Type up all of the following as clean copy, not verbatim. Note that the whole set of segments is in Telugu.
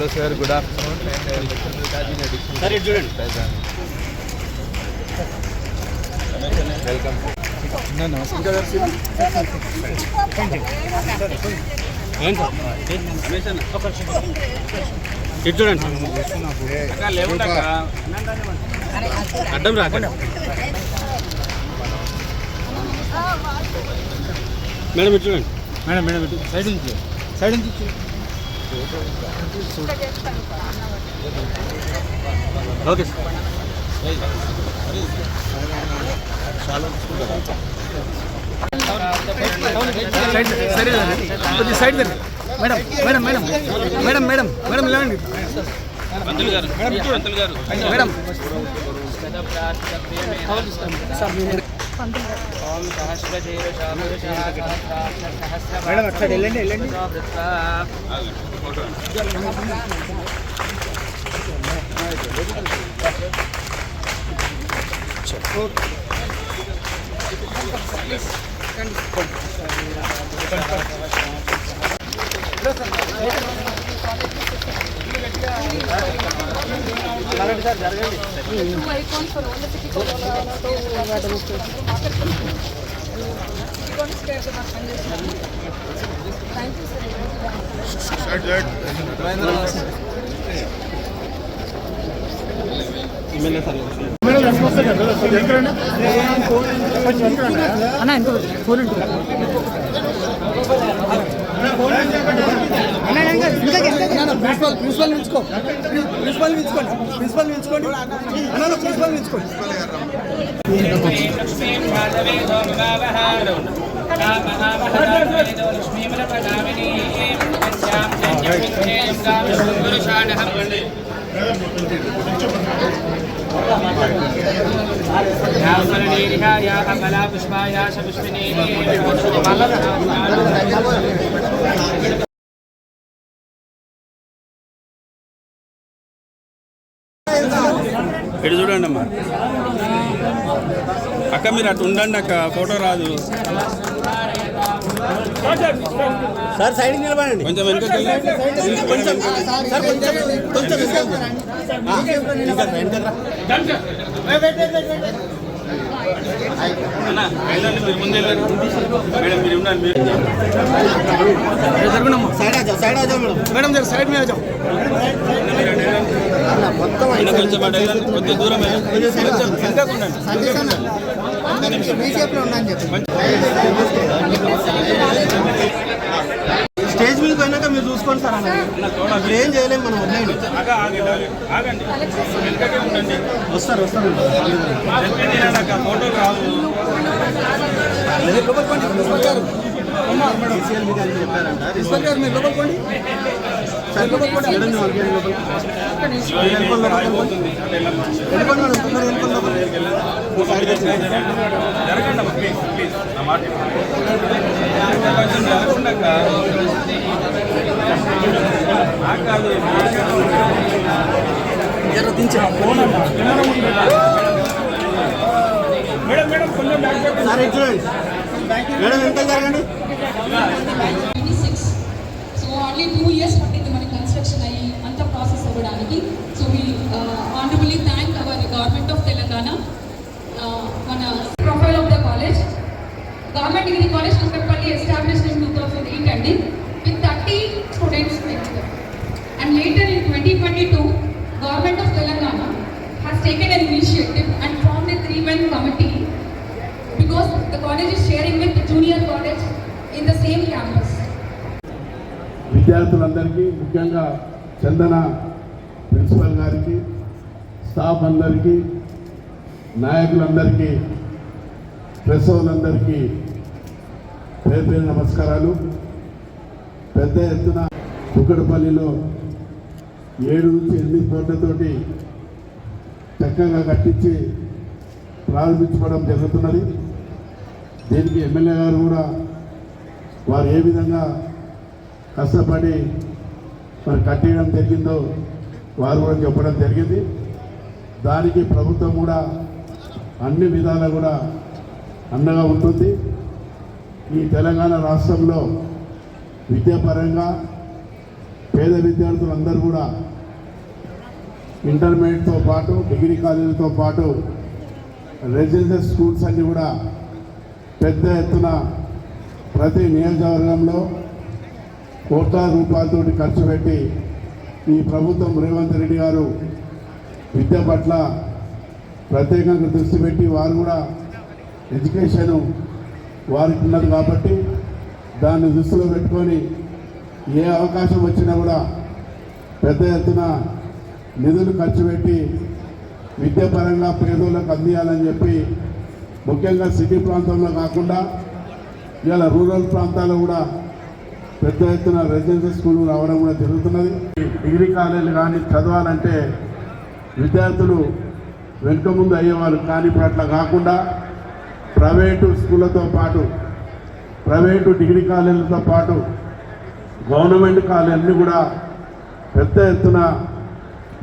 Hello sir, good afternoon. Sir, it's student. Welcome. Namaskar. అడ్డం రా మేడం ఇటు చూడండి మేడం మేడం ఇటు సైడ్ నుంచి ఓకే సరే కొద్దిగా side madam madam madam madam madam madam లేవండి పంతులు గారు మేడం మేడం అక్కడ వెళ్ళండి అన్న ఇంకో ఫోన్ ఉంటుంది ప్రిన్సిపల్ నిలుచుకోండి ఇటు చూడండి అమ్మా అక్క మీరు అటు ఉండండి అక్క ఫోటో రాదు సార్ సైడ్ నిలబడండి కొంచెం మీరు ముందు మేడం మీరు ఉండండి మేడం సైడ్ మీద మొత్తం కొద్దిగా దూరం స్టేజ్ మీద పోయినాక మీరు చూసుకోండి సార్ అన్న ఏం చేయలేము మనం వదిలేండి వస్తారు ఫోటో రాదు చెప్పారంట మీరు లోపలికోండి మేడం ఎంత జరగండి సో ఓన్లీ 2 years పట్టింది మన కన్స్ట్రక్షన్ అయ్యి అంత ప్రాసెస్ అవ్వడానికి. So we honourably thank our government of Telangana. మన profile of the college government degree college Kukatpally established in 2008 అండి with 30 students. And later in 2022 government of Telangana has taken an initiative and formed a 3-man committee because the college is sharing with the junior college in the same campus. విద్యార్థులందరికీ ముఖ్యంగా చందన ప్రిన్సిపల్ గారికి స్టాఫ్ అందరికీ నాయకులందరికీ ప్రెస్ వాళ్ళందరికీ పేరు నమస్కారాలు. పెద్ద ఎత్తున కుక్కడపల్లిలో 7 నుంచి 8 కోట్లతోటి చక్కగా కట్టించి ప్రారంభించుకోవడం జరుగుతున్నది. దీనికి ఎమ్మెల్యే గారు కూడా వారు ఏ విధంగా కష్టపడి మరి కట్టేయడం జరిగిందో వారు కూడా చెప్పడం జరిగింది. దానికి ప్రభుత్వం కూడా అన్ని విధాలా కూడా అండగా ఉంటుంది. ఈ తెలంగాణ రాష్ట్రంలో విద్యాపరంగా పేద విద్యార్థులందరూ కూడా ఇంటర్మీడియట్తో పాటు డిగ్రీ కాలేజీలతో పాటు రెసిడెన్షియల్ స్కూల్స్ అన్నీ కూడా పెద్ద ఎత్తున ప్రతి నియోజకవర్గంలో కోట్ల రూపాయలతోటి ఖర్చు పెట్టి ఈ ప్రభుత్వం రేవంత్ రెడ్డి గారు విద్య పట్ల ప్రత్యేకంగా దృష్టి పెట్టి వారు కూడా ఎడ్యుకేషను వారికి ఉన్నది కాబట్టి దాన్ని దృష్టిలో పెట్టుకొని ఏ అవకాశం వచ్చినా కూడా పెద్ద ఎత్తున నిధులు ఖర్చు పెట్టి విద్యాపరంగా పేదోళ్ళకు అందియాలని చెప్పి ముఖ్యంగా సిటీ ప్రాంతంలో కాకుండా ఇలా రూరల్ ప్రాంతాల్లో కూడా పెద్ద ఎత్తున రెసిడెన్షియల్ స్కూల్ రావడం కూడా జరుగుతున్నది. డిగ్రీ కాలేజీలు కానీ చదవాలంటే విద్యార్థులు వెనుక ముందు అయ్యేవారు, కానీ ఇప్పుడు అట్లా కాకుండా ప్రైవేటు స్కూళ్ళతో పాటు ప్రైవేటు డిగ్రీ కాలేజీలతో పాటు గవర్నమెంట్ కాలేజీలన్నీ కూడా పెద్ద ఎత్తున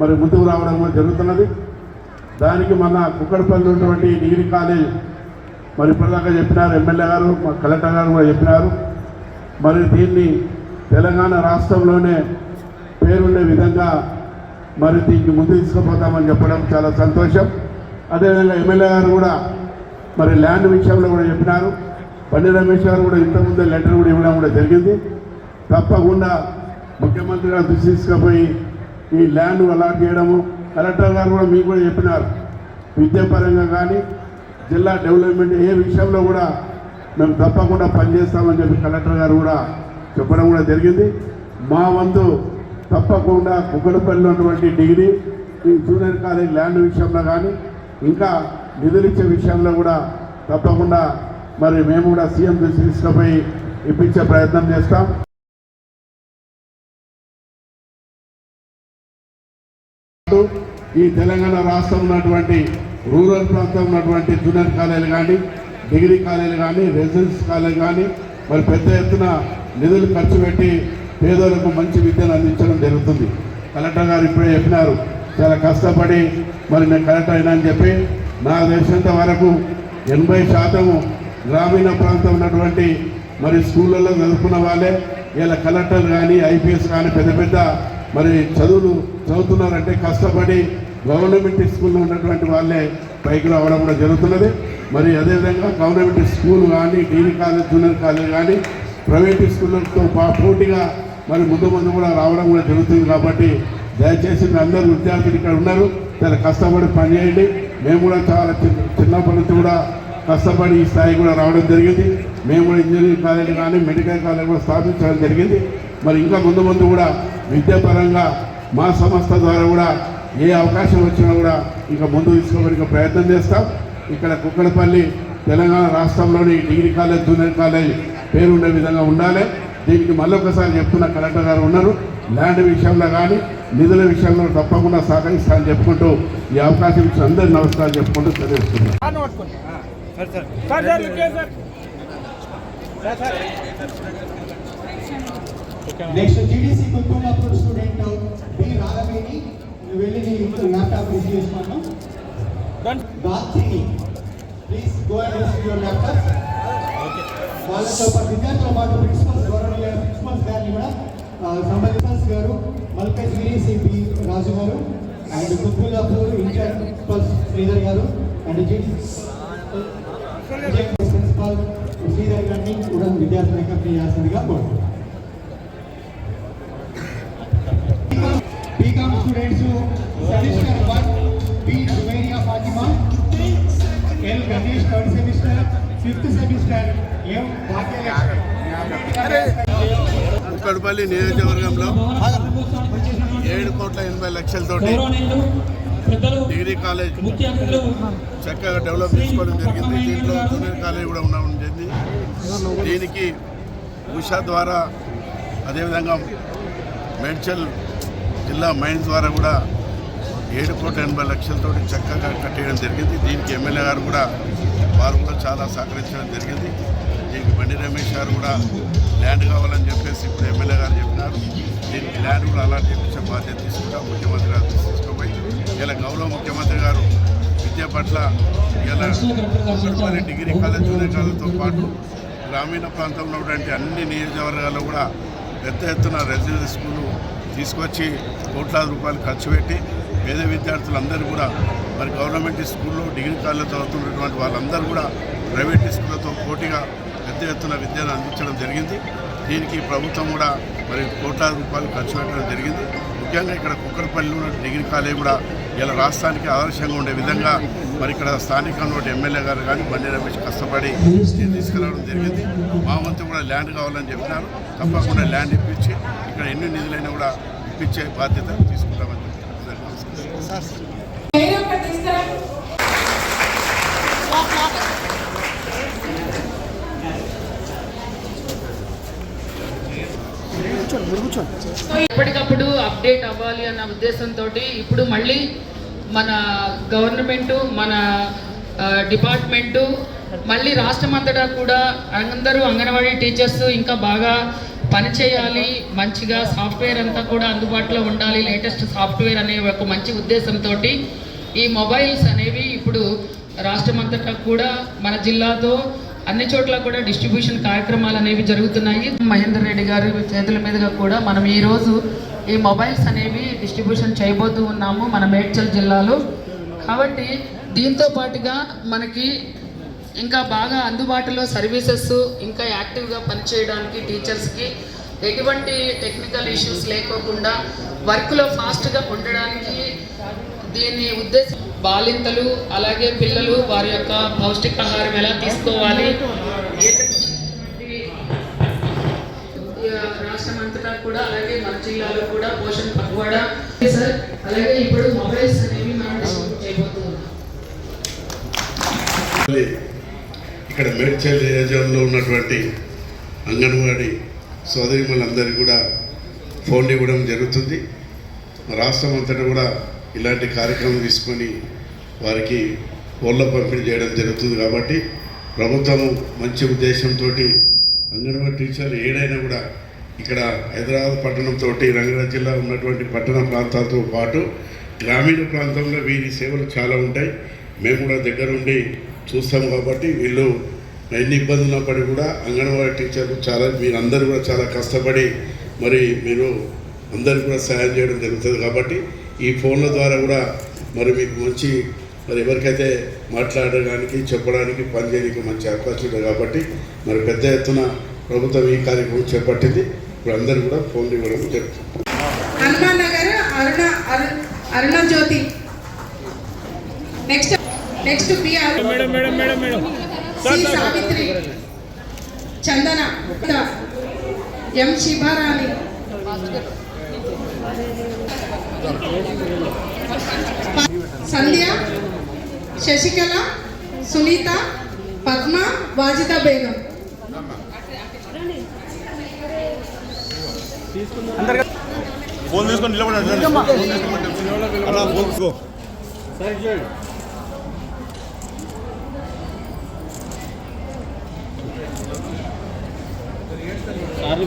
మరి ముందుకు రావడం కూడా జరుగుతున్నది. దానికి మన కుక్కడపల్లి ఉన్నటువంటి డిగ్రీ కాలేజ్ మరి ఇప్పటిదాకా చెప్పినారు, ఎమ్మెల్యే గారు మా కలెక్టర్ గారు కూడా చెప్పినారు. మరి దీన్ని తెలంగాణ రాష్ట్రంలోనే పేరుండే విధంగా మరి దీనికి ముందు తీసుకుపోతామని చెప్పడం చాలా సంతోషం. అదేవిధంగా ఎమ్మెల్యే గారు కూడా మరి ల్యాండ్ విషయంలో కూడా చెప్పినారు. బండి రమేష్ గారు కూడా ఇంతకుముందే లెటర్ కూడా ఇవ్వడం కూడా జరిగింది. తప్పకుండా ముఖ్యమంత్రి గారు దృష్టి తీసుకుపోయి ఈ ల్యాండ్ అలాట్ చేయడము, కలెక్టర్ గారు కూడా మీకు కూడా చెప్పినారు, విద్యాపరంగా కానీ జిల్లా డెవలప్మెంట్ ఏ విషయంలో కూడా మేము తప్పకుండా పనిచేస్తామని చెప్పి కలెక్టర్ గారు కూడా చెప్పడం కూడా జరిగింది. మా వంతు తప్పకుండా కుక్కడపల్లిలో ఉన్నటువంటి డిగ్రీ ఈ జూనియర్ కాలేజ్ ల్యాండ్ విషయంలో కానీ ఇంకా నిధులు ఇచ్చే విషయంలో కూడా తప్పకుండా మరి మేము కూడా సీఎం దృష్టి తీసుకుపోయి ఇప్పించే ప్రయత్నం చేస్తాం. ఈ తెలంగాణ రాష్ట్రం ఉన్నటువంటి రూరల్ ప్రాంతం ఉన్నటువంటి జూనియర్ కాలేజీలు కానీ డిగ్రీ కాలేజీలు కానీ రెసిడెన్స్ కాలేజ్ కానీ మరి పెద్ద ఎత్తున నిధులు ఖర్చు పెట్టి పేదలకు మంచి విద్యను అందించడం జరుగుతుంది. కలెక్టర్ గారు ఇప్పుడే చెప్పినారు, చాలా కష్టపడి మరి నేను కలెక్టర్ అయినా అని చెప్పి నాకు తెలిసినంత వరకు 80% గ్రామీణ ప్రాంతం ఉన్నటువంటి మరి స్కూళ్ళల్లో చదువుకున్న వాళ్ళే ఇలా కలెక్టర్ కానీ ఐపీఎస్ కానీ పెద్ద పెద్ద మరి చదువులు చదువుతున్నారంటే కష్టపడి గవర్నమెంట్ స్కూల్లో ఉన్నటువంటి వాళ్ళే పైకి రావడం కూడా జరుగుతున్నది. మరి అదేవిధంగా గవర్నమెంట్ స్కూల్ కానీ డిగ్రీ కాలేజ్ జూనియర్ కాలేజ్ కానీ ప్రైవేట్ స్కూళ్ళతో పోటీగా మరి ముందు కూడా రావడం కూడా జరుగుతుంది. కాబట్టి దయచేసి మీ అందరూ విద్యార్థులు ఇక్కడ ఉన్నారు, చాలా కష్టపడి పనిచేయండి. మేము కూడా చాలా చిన్నప్పటి నుంచి కూడా కష్టపడి ఈ స్థాయి కూడా రావడం జరిగింది. మేము కూడా ఇంజనీరింగ్ కాలేజ్ కానీ మెడికల్ కాలేజ్ కూడా స్థాపించడం జరిగింది. మరి ఇంకా ముందు కూడా విద్యాపరంగా మా సంస్థ ద్వారా కూడా ఏ అవకాశం వచ్చినా కూడా ఇంకా ముందు తీసుకోవడానికి ప్రయత్నం చేస్తాం. ఇక్కడ కుక్కడపల్లి తెలంగాణ రాష్ట్రంలోని డిగ్రీ కాలేజ్ జూనియర్ కాలేజ్ పేరుండే విధంగా ఉండాలి. దీనికి మళ్ళొకసారి చెప్తున్న కలెక్టర్ గారు ఉన్నారు, ల్యాండ్ విషయంలో కానీ నిధుల విషయంలో తప్పకుండా సహకరిస్తానని చెప్పుకుంటూ ఈ అవకాశం ఇచ్చిన అందరికీ నమస్కారం చెప్పుకుంటూ చదివిస్తున్నాను. నెక్స్ట్ జీడీసీ కుటుంబ స్టూడెంట్ బి రాఘవేణి వెళ్ళి ల్యాప్టాప్ రిసీవ్ చేసుకున్నాను. గాత్రిని please go and receive your laptop. వాళ్ళతో పాటు విద్యార్థులతో పాటు ప్రిన్సిపల్స్ గౌరవనీయ ప్రిన్సిపల్స్ గారిని కూడా సంబంధిత గారు మల్పేజ్ వీరేసి B Raju garu and Quthbullapur in-charge principal Sridhar garu and principal Sridhar గారిని కూడా విద్యార్థులకు చేయాల్సిందిగా కోరుతున్నాను. BCom students semester 1 B Juveria Fatima, L Ganesh third semester, fifth semester M Bhagyalakshmi. Kukatpally నియోజకవర్గంలో 7,80,00,000 డిగ్రీ కాలేజ్ చక్కగా డెవలప్ చేసుకోవడం జరిగింది. దీంట్లో జూనియర్ కాలేజ్ కూడా ఉండడం జరిగింది. దీనికి ఉషా ద్వారా అదేవిధంగా మేడ్చల్ జిల్లా మైన్స్ ద్వారా కూడా 7,80,00,000 చక్కగా కట్టేయడం జరిగింది. దీనికి ఎమ్మెల్యే గారు కూడా వారు కూడా చాలా సహకరించడం జరిగింది. దీనికి బండి రమేష్ గారు కూడా ల్యాండ్ కావాలని చెప్పేసి ఇప్పుడు ఎమ్మెల్యే గారు చెప్పినారు. దీనికి ల్యాండ్ కూడా అలాట్ చేయించే బాధ్యత తీసుకుంటాం. ముఖ్యమంత్రి గారు తీసుకోపోయి ఇలా గౌరవ ముఖ్యమంత్రి గారు విద్య పట్ల ఇలా కుక్కడపల్లి డిగ్రీ కాలేజ్ జూనియర్ కాలేజ్తో పాటు గ్రామీణ ప్రాంతంలో ఉన్నటువంటి అన్ని నియోజకవర్గాల్లో కూడా పెద్ద ఎత్తున రెసిడెన్షియల్ స్కూలు తీసుకొచ్చి కోట్లాది రూపాయలు ఖర్చు పెట్టి పేద విద్యార్థులందరూ కూడా మరి గవర్నమెంట్ స్కూల్లో డిగ్రీ కాలేజీలో చదువుతున్నటువంటి వాళ్ళందరూ కూడా ప్రైవేట్ స్కూళ్ళతో పోటీగా పెద్ద ఎత్తున విద్యను అందించడం జరిగింది. దీనికి ప్రభుత్వం కూడా మరి కోట్లాది రూపాయలు ఖర్చు పెట్టడం జరిగింది. ముఖ్యంగా ఇక్కడ కుక్కడపల్లిలో డిగ్రీ కాలేజ్ కూడా ఇలా రాష్ట్రానికి ఆదర్శంగా ఉండే విధంగా మరి ఇక్కడ స్థానికంగా ఎమ్మెల్యే గారు కానీ బండి రమేష్ కష్టపడి తీసుకురావడం జరిగింది. మా వంతు కూడా ల్యాండ్ కావాలని చెప్పినారు. తప్పకుండా ల్యాండ్ ఇప్పించి ఇక్కడ ఎన్ని నిధులైనా కూడా ఇప్పించే బాధ్యత తీసుకుంటామని ఎప్పటికప్పుడు అప్డేట్ అవ్వాలి అన్న ఉద్దేశంతో ఇప్పుడు మళ్ళీ మన గవర్నమెంటు మన డిపార్ట్మెంటు మళ్ళీ రాష్ట్రమంతటా కూడా అందరూ అంగన్వాడీ టీచర్స్ ఇంకా బాగా పనిచేయాలి, మంచిగా సాఫ్ట్వేర్ అంతా కూడా అందుబాటులో ఉండాలి, లేటెస్ట్ సాఫ్ట్వేర్ అనే ఒక మంచి ఉద్దేశంతో ఈ మొబైల్స్ అనేవి ఇప్పుడు రాష్ట్రమంతటా కూడా మన జిల్లాతో అన్ని చోట్ల కూడా డిస్ట్రిబ్యూషన్ కార్యక్రమాలు అనేవి జరుగుతున్నాయి. మహేందర్ రెడ్డి గారి చేతుల మీదుగా కూడా మనం ఈరోజు ఈ మొబైల్స్ అనేవి డిస్ట్రిబ్యూషన్ చేయబోతూ ఉన్నాము మన మేడ్చల్ జిల్లాలో. కాబట్టి దీంతో పాటుగా మనకి ఇంకా బాగా అందుబాటులో సర్వీసెస్ ఇంకా యాక్టివ్గా పనిచేయడానికి టీచర్స్కి ఎటువంటి టెక్నికల్ ఇష్యూస్ లేకోకుండా వర్క్లో ఫాస్ట్గా ఉండడానికి దీని ఉద్దేశం బాలింతలు అలాగే పిల్లలు వారి యొక్క పౌష్టికాహారం ఎలా తీసుకోవాలి రాష్ట్రం అంతటా కూడా అలాగే మన జిల్లాలో కూడా పోషణ పక్వాడా సార్ అలాగే ఇప్పుడు మొబైల్స్ అనేవి మనం డిస్ట్రిబ్యూట్ చేయబోతున్నాం. ఇక్కడ మేడ్చల్ నియోజకవర్గంలో ఉన్నటువంటి అంగన్వాడీ సోదరిమణులందరికీ కూడా ఫోన్లు ఇవ్వడం జరుగుతుంది. రాష్ట్రం అంతటా కూడా ఇలాంటి కార్యక్రమం తీసుకొని వారికి ఫోన్ల పంపిణీ చేయడం జరుగుతుంది. కాబట్టి ప్రభుత్వము మంచి ఉద్దేశంతో అంగన్వాడీ టీచర్లు ఏడైనా కూడా ఇక్కడ హైదరాబాద్ పట్టణంతో రంగారెడ్డి జిల్లా ఉన్నటువంటి పట్టణ ప్రాంతాలతో పాటు గ్రామీణ ప్రాంతంలో వీరి సేవలు చాలా ఉంటాయి. మేము కూడా దగ్గరుండి చూస్తాం. కాబట్టి వీళ్ళు ఎన్ని ఇబ్బందులు ఉన్నప్పటికీ కూడా అంగన్వాడీ టీచర్లు చాలా మీరందరూ కూడా చాలా కష్టపడి మరి మీరు అందరికీ కూడా సహాయం చేయడం జరుగుతుంది. కాబట్టి ఈ ఫోన్ల ద్వారా కూడా మరి మీకు మంచి మరి ఎవరికైతే మాట్లాడడానికి చెప్పడానికి పనిచేయడానికి మంచి అవకాశం ఉంటుంది. కాబట్టి మరి పెద్ద ఎత్తున ప్రభుత్వం ఈ కార్యక్రమం చేపట్టింది. ఇప్పుడు అందరూ కూడా ఫోన్లు ఇవ్వడం జరుగుతుంది. హనుమాన్ నగర్ అరుణ జ్యోతి నెక్స్ట్ సావిత్రి చందన ఎం శివరాణి సంధ్య శశికళ సునీత పద్మ వాజిత బేగం. ఫోన్ తీసుకొని నిలబడండి.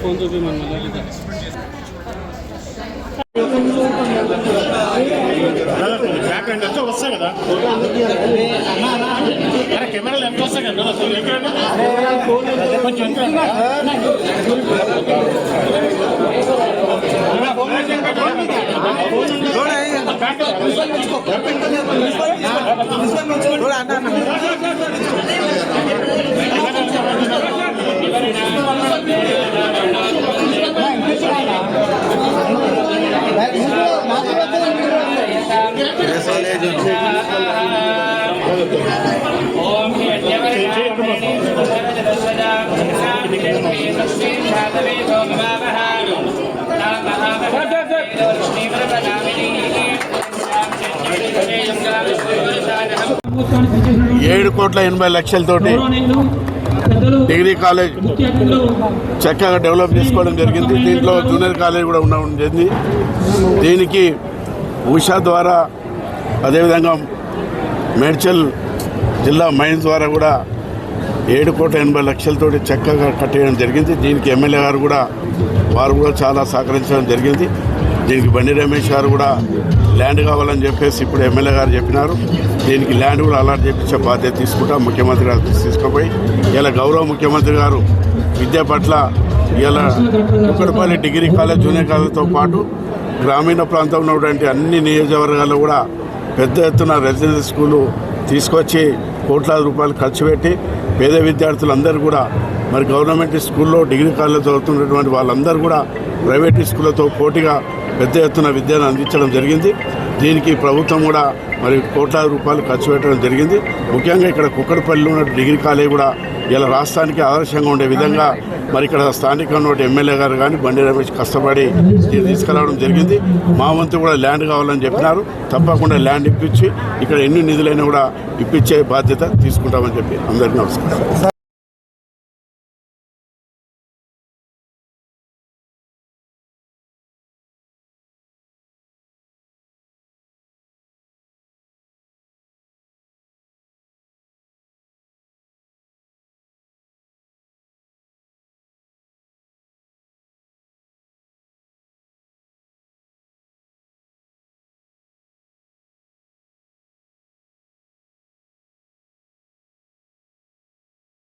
ఫోన్ చూపి మన బ్యాక్ అండ్ వచ్చి వస్తాయి కదా కెమెరాలు ఎంత వస్తాయి కదా కొంచెం ₹7,80,00,000 డిగ్రీ కాలేజ్ చక్కగా డెవలప్ చేసుకోవడం జరిగింది. దీంట్లో జూనియర్ కాలేజ్ కూడా ఉండడం జరిగింది. దీనికి ఉషా ద్వారా అదేవిధంగా మేడ్చల్ జిల్లా మైన్స్ ద్వారా కూడా ₹7,80,00,000 చక్కగా కట్టేయడం జరిగింది. దీనికి ఎమ్మెల్యే గారు కూడా వారు కూడా చాలా సహకరించడం జరిగింది. దీనికి బండి రమేష్ గారు కూడా ల్యాండ్ కావాలని చెప్పేసి ఇప్పుడు ఎమ్మెల్యే గారు చెప్పినారు. దీనికి ల్యాండ్ కూడా అలాట్ చేయించే బాధ్యత తీసుకుంటా ముఖ్యమంత్రి గారు తీసుకుపోయి ఇలా గౌరవ ముఖ్యమంత్రి గారు విద్య పట్ల ఇలా కుక్కడపల్లి డిగ్రీ కాలేజ్ జూనియర్ కాలేజ్తో పాటు గ్రామీణ ప్రాంతంలో ఉన్నటువంటి అన్ని నియోజకవర్గాల్లో కూడా పెద్ద ఎత్తున రెసిడెన్షియల్ స్కూలు తీసుకొచ్చి కోట్లాది రూపాయలు ఖర్చు పెట్టి పేద విద్యార్థులందరూ కూడా మరి గవర్నమెంట్ స్కూల్లో డిగ్రీ కాలేజ్ చదువుతున్నటువంటి వాళ్ళందరూ కూడా ప్రైవేట్ స్కూళ్ళతో పోటీగా పెద్ద ఎత్తున విద్యను అందించడం జరిగింది. దీనికి ప్రభుత్వం కూడా మరి కోట్లాది రూపాయలు ఖర్చు పెట్టడం జరిగింది. ముఖ్యంగా ఇక్కడ కుక్కడపల్లిలో ఉన్న డిగ్రీ కాలేజ్ కూడా ఇలా రాష్ట్రానికి ఆదర్శంగా ఉండే విధంగా మరి ఇక్కడ స్థానికంగా ఎమ్మెల్యే గారు కానీ బండి రమేష్ కష్టపడి తీసుకురావడం జరిగింది. మా వంతు కూడా ల్యాండ్ కావాలని చెప్పినారు. తప్పకుండా ల్యాండ్ ఇప్పించి ఇక్కడ ఎన్ని నిధులైనా కూడా ఇప్పించే బాధ్యత తీసుకుంటామని చెప్పి అందరికీ నమస్కారం.